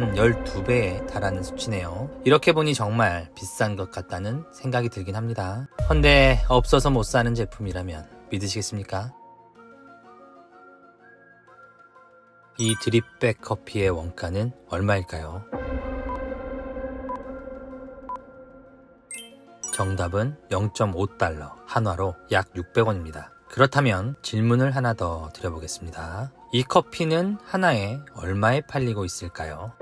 12배에 달하는 수치네요. 이렇게 보니 정말 비싼 것 같다는 생각이 들긴 합니다. 헌데 없어서 못 사는 제품이라면 믿으시겠습니까? 이 드립백 커피의 원가는 얼마일까요? 정답은 0.5달러, 한화로 약 600원입니다. 그렇다면 질문을 하나 더 드려보겠습니다. 이 커피는 하나에 얼마에 팔리고 있을까요?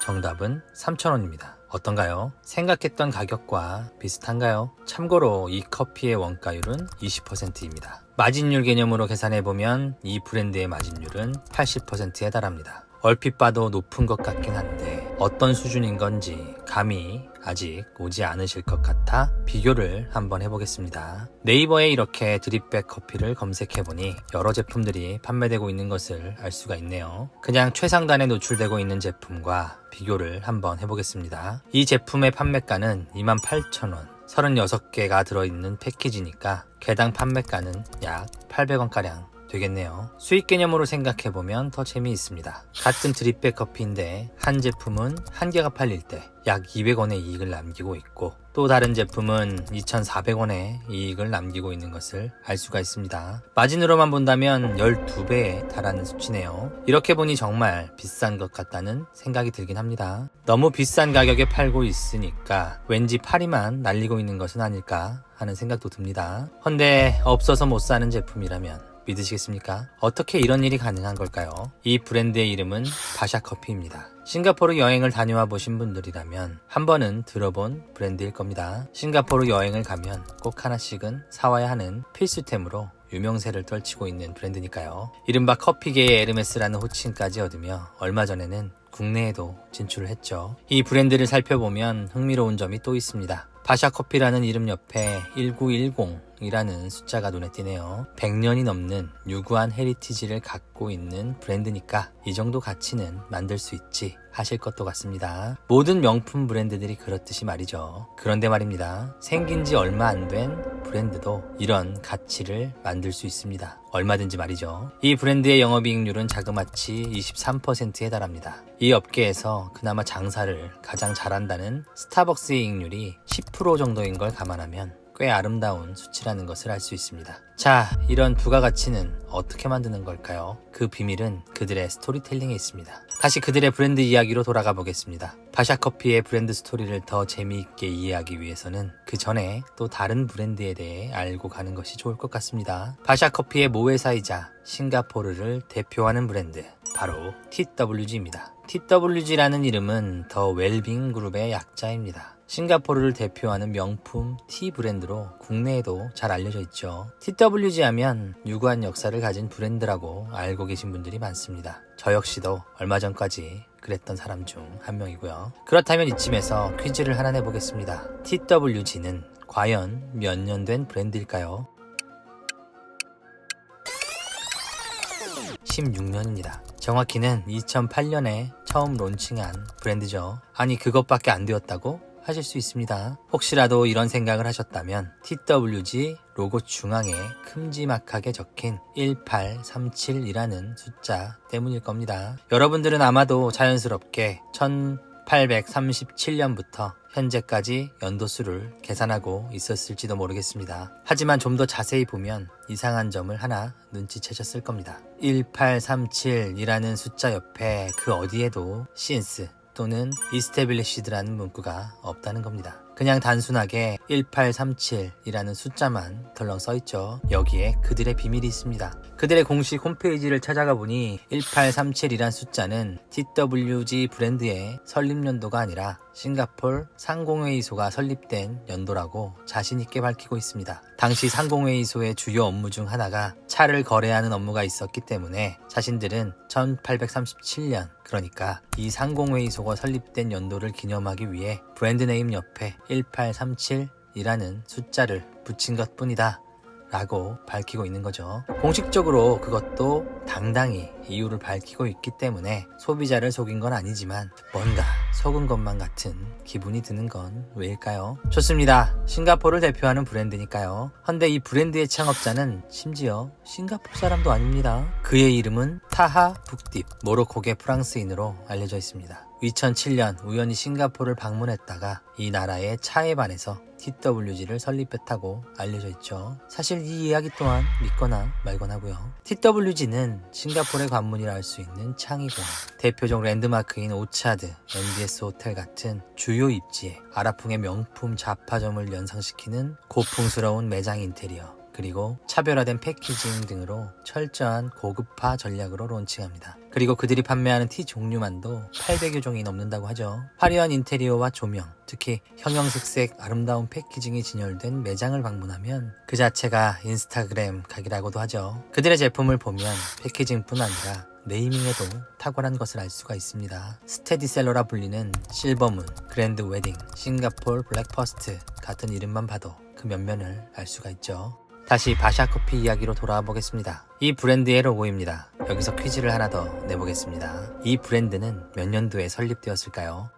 정답은 3,000원입니다. 어떤가요? 생각했던 가격과 비슷한가요? 참고로 이 커피의 원가율은 20%입니다. 마진율 개념으로 계산해보면 이 브랜드의 마진율은 80%에 달합니다. 얼핏 봐도 높은 것 같긴 한데 어떤 수준인 건지 감이 아직 오지 않으실 것 같아 비교를 한번 해보겠습니다. 네이버에 이렇게 드립백 커피를 검색해보니 여러 제품들이 판매되고 있는 것을 알 수가 있네요. 그냥 최상단에 노출되고 있는 제품과 비교를 한번 해보겠습니다. 이 제품의 판매가는 28,000원, 36개가 들어있는 패키지니까 개당 판매가는 약 800원가량 되겠네요. 수익 개념으로 생각해보면 더 재미있습니다. 같은 드립백 커피인데 한 제품은 한 개가 팔릴 때 약 200원의 이익을 남기고 있고 또 다른 제품은 2,400원의 이익을 남기고 있는 것을 알 수가 있습니다. 마진으로만 본다면 12배에 달하는 수치네요. 이렇게 보니 정말 비싼 것 같다는 생각이 들긴 합니다. 너무 비싼 가격에 팔고 있으니까 왠지 파리만 날리고 있는 것은 아닐까 하는 생각도 듭니다. 헌데 없어서 못 사는 제품이라면 믿으시겠습니까? 어떻게 이런 일이 가능한 걸까요? 이 브랜드의 이름은 바샤커피입니다. 싱가포르 여행을 다녀와 보신 분들이라면 한 번은 들어본 브랜드일 겁니다. 싱가포르 여행을 가면 꼭 하나씩은 사와야 하는 필수템으로 유명세를 떨치고 있는 브랜드니까요. 이른바 커피계의 에르메스라는 호칭까지 얻으며 얼마 전에는 국내에도 진출을 했죠. 이 브랜드를 살펴보면 흥미로운 점이 또 있습니다. 바샤커피라는 이름 옆에 1910이라는 숫자가 눈에 띄네요. 100년이 넘는 유구한 헤리티지를 갖고 있는 브랜드니까 이 정도 가치는 만들 수 있지 하실 것도 같습니다. 모든 명품 브랜드들이 그렇듯이 말이죠. 그런데 말입니다. 생긴 지 얼마 안 된 브랜드도 이런 가치를 만들 수 있습니다. 얼마든지 말이죠. 이 브랜드의 영업이익률은 자그마치 23%에 달합니다. 이 업계에서 그나마 장사를 가장 잘한다는 스타벅스의 이익률이 10% 정도인 걸 감안하면 꽤 아름다운 수치라는 것을 알 수 있습니다. 자, 이런 부가가치는 어떻게 만드는 걸까요? 그 비밀은 그들의 스토리텔링에 있습니다. 다시 그들의 브랜드 이야기로 돌아가 보겠습니다. 바샤커피의 브랜드 스토리를 더 재미있게 이해하기 위해서는 그 전에 또 다른 브랜드에 대해 알고 가는 것이 좋을 것 같습니다. 바샤커피의 모회사이자 싱가포르를 대표하는 브랜드, 바로 TWG입니다. TWG라는 이름은 더 웰빙 그룹의 약자입니다. 싱가포르를 대표하는 명품 티 브랜드로 국내에도 잘 알려져 있죠. TWG 하면 유구한 역사를 가진 브랜드라고 알고 계신 분들이 많습니다. 저 역시도 얼마 전까지 그랬던 사람 중 한 명이고요. 그렇다면 이쯤에서 퀴즈를 하나 내보겠습니다. TWG는 과연 몇 년 된 브랜드일까요? 16년입니다. 정확히는 2008년에 처음 론칭한 브랜드죠. 아니 그것밖에 안 되었다고? 하실 수 있습니다. 혹시라도 이런 생각을 하셨다면 TWG 로고 중앙에 큼지막하게 적힌 1837이라는 숫자 때문일 겁니다. 여러분들은 아마도 자연스럽게 1837년부터 현재까지 연도수를 계산하고 있었을지도 모르겠습니다. 하지만 좀 더 자세히 보면 이상한 점을 하나 눈치채셨을 겁니다. 1837이라는 숫자 옆에 그 어디에도 since 또는 established,라는 문구가 없다는 겁니다. 그냥 단순하게 1837이라는 숫자만 덜렁 써있죠. 여기에 그들의 비밀이 있습니다. 그들의 공식 홈페이지를 찾아가 보니 1837이란 숫자는 TWG 브랜드의 설립 연도가 아니라 싱가포르 상공회의소가 설립된 연도라고 자신있게 밝히고 있습니다. 당시 상공회의소의 주요 업무 중 하나가 차를 거래하는 업무가 있었기 때문에 자신들은 1837년, 그러니까 이 상공회의소가 설립된 연도를 기념하기 위해 브랜드 네임 옆에 1837이라는 숫자를 붙인 것 뿐이다 라고 밝히고 있는 거죠. 공식적으로 그것도 당당히 이유를 밝히고 있기 때문에 소비자를 속인 건 아니지만 뭔가 속은 것만 같은 기분이 드는 건 왜일까요? 좋습니다. 싱가포르를 대표하는 브랜드니까요. 헌데 이 브랜드의 창업자는 심지어 싱가포르 사람도 아닙니다. 그의 이름은 타하 북딥, 모로코계 프랑스인으로 알려져 있습니다. 2007년 우연히 싱가포르를 방문했다가 이 나라의 차에 반해서 TWG를 설립했다고 알려져 있죠. 사실 이 이야기 또한 믿거나 말거나고요. TWG는 싱가포르의 관문이라 할 수 있는 창의공항, 대표적 랜드마크인 오차드, MBS 호텔 같은 주요 입지에 아라풍의 명품 잡화점을 연상시키는 고풍스러운 매장 인테리어, 그리고 차별화된 패키징 등으로 철저한 고급화 전략으로 론칭합니다. 그리고 그들이 판매하는 티 종류만도 800여 종이 넘는다고 하죠. 화려한 인테리어와 조명, 특히 형형색색 아름다운 패키징이 진열된 매장을 방문하면 그 자체가 인스타그램 각이라고도 하죠. 그들의 제품을 보면 패키징뿐 아니라 네이밍에도 탁월한 것을 알 수가 있습니다. 스테디셀러라 불리는 실버문, 그랜드 웨딩, 싱가포르 블랙퍼스트 같은 이름만 봐도 그 면면을 알 수가 있죠. 다시 바샤커피 이야기로 돌아와 보겠습니다. 이 브랜드의 로고입니다. 여기서 퀴즈를 하나 더 내보겠습니다. 이 브랜드는 몇 년도에 설립되었을까요?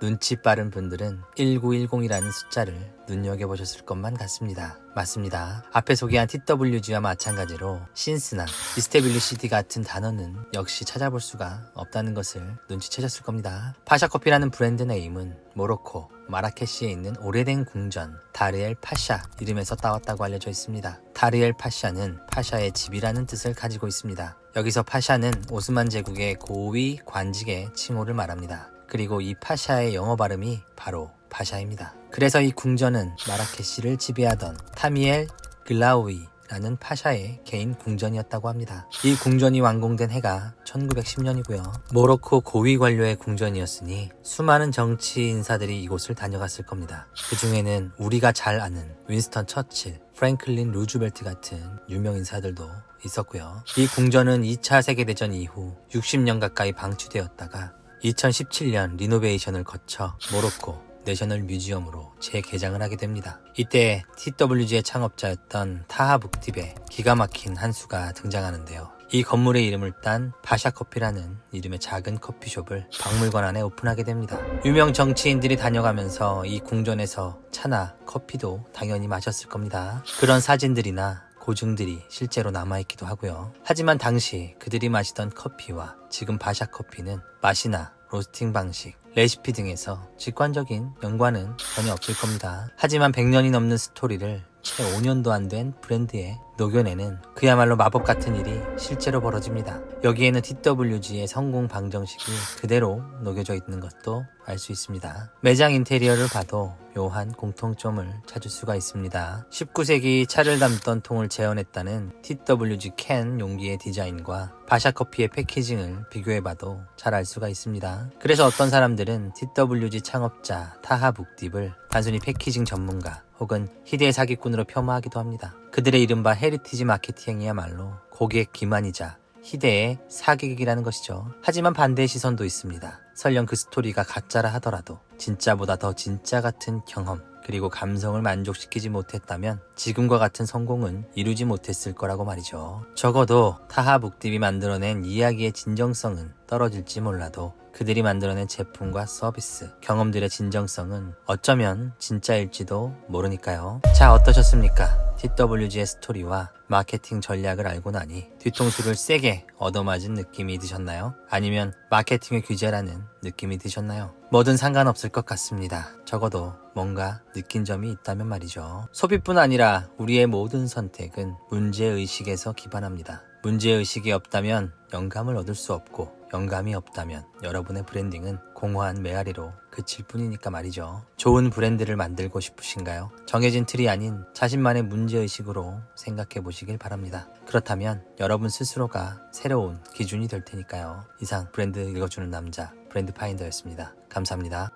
눈치 빠른 분들은 1910이라는 숫자를 눈여겨보셨을 것만 같습니다. 맞습니다. 앞에 소개한 TWG와 마찬가지로 신스나 이스테빌리시티 같은 단어는 역시 찾아볼 수가 없다는 것을 눈치채셨을 겁니다. 파샤커피라는 브랜드 네임은 모로코 마라케시에 있는 오래된 궁전 다르엘 파샤 이름에서 따왔다고 알려져 있습니다. 다르엘 파샤는 파샤의 집이라는 뜻을 가지고 있습니다. 여기서 파샤는 오스만 제국의 고위 관직의 칭호를 말합니다. 그리고 이 파샤의 영어 발음이 바로 파샤입니다. 그래서 이 궁전은 마라케시를 지배하던 타미엘 글라우이라는 파샤의 개인 궁전이었다고 합니다. 이 궁전이 완공된 해가 1910년이고요. 모로코 고위 관료의 궁전이었으니 수많은 정치 인사들이 이곳을 다녀갔을 겁니다. 그 중에는 우리가 잘 아는 윈스턴 처칠, 프랭클린 루즈벨트 같은 유명 인사들도 있었고요. 이 궁전은 2차 세계대전 이후 60년 가까이 방치되었다가 2017년 리노베이션을 거쳐 모로코 내셔널 뮤지엄으로 재개장을 하게 됩니다. 이때 TWG의 창업자였던 타하 북딥의 기가 막힌 한 수가 등장하는데요. 이 건물의 이름을 딴 바샤커피라는 이름의 작은 커피숍을 박물관 안에 오픈하게 됩니다. 유명 정치인들이 다녀가면서 이 궁전에서 차나 커피도 당연히 마셨을 겁니다. 그런 사진들이나 고증들이 실제로 남아있기도 하고요. 하지만 당시 그들이 마시던 커피와 지금 바샤커피는 맛이나 로스팅 방식, 레시피 등에서 직관적인 연관은 전혀 없을 겁니다. 하지만 100년이 넘는 스토리를 채 5년도 안 된 브랜드에 녹여내는 그야말로 마법 같은 일이 실제로 벌어집니다. 여기에는 TWG의 성공 방정식이 그대로 녹여져 있는 것도 알 수 있습니다. 매장 인테리어를 봐도 묘한 공통점을 찾을 수가 있습니다. 19세기 차를 담던 통을 재현했다는 TWG 캔 용기의 디자인과 바샤커피의 패키징을 비교해봐도 잘 알 수가 있습니다. 그래서 어떤 사람들은 TWG 창업자 타하 북딥을 단순히 패키징 전문가 혹은 희대의 사기꾼으로 폄하하기도 합니다. 그들의 이른바 헤리티지 마케팅이야말로 고객 기만이자 희대의 사기극이라는 것이죠. 하지만 반대의 시선도 있습니다. 설령 그 스토리가 가짜라 하더라도 진짜보다 더 진짜 같은 경험 그리고 감성을 만족시키지 못했다면 지금과 같은 성공은 이루지 못했을 거라고 말이죠. 적어도 타하 북딥이 만들어낸 이야기의 진정성은 떨어질지 몰라도 그들이 만들어낸 제품과 서비스, 경험들의 진정성은 어쩌면 진짜일지도 모르니까요. 자, 어떠셨습니까? TWG의 스토리와 마케팅 전략을 알고 나니 뒤통수를 세게 얻어맞은 느낌이 드셨나요? 아니면 마케팅의 규제라는 느낌이 드셨나요? 뭐든 상관없을 것 같습니다. 적어도 뭔가 느낀 점이 있다면 말이죠. 소비뿐 아니라 우리의 모든 선택은 문제의식에서 기반합니다. 문제의식이 없다면 영감을 얻을 수 없고 영감이 없다면 여러분의 브랜딩은 공허한 메아리로 그칠 뿐이니까 말이죠. 좋은 브랜드를 만들고 싶으신가요? 정해진 틀이 아닌 자신만의 문제의식으로 생각해 보시길 바랍니다. 그렇다면 여러분 스스로가 새로운 기준이 될 테니까요. 이상 브랜드 읽어주는 남자 브랜드 파인더였습니다. 감사합니다.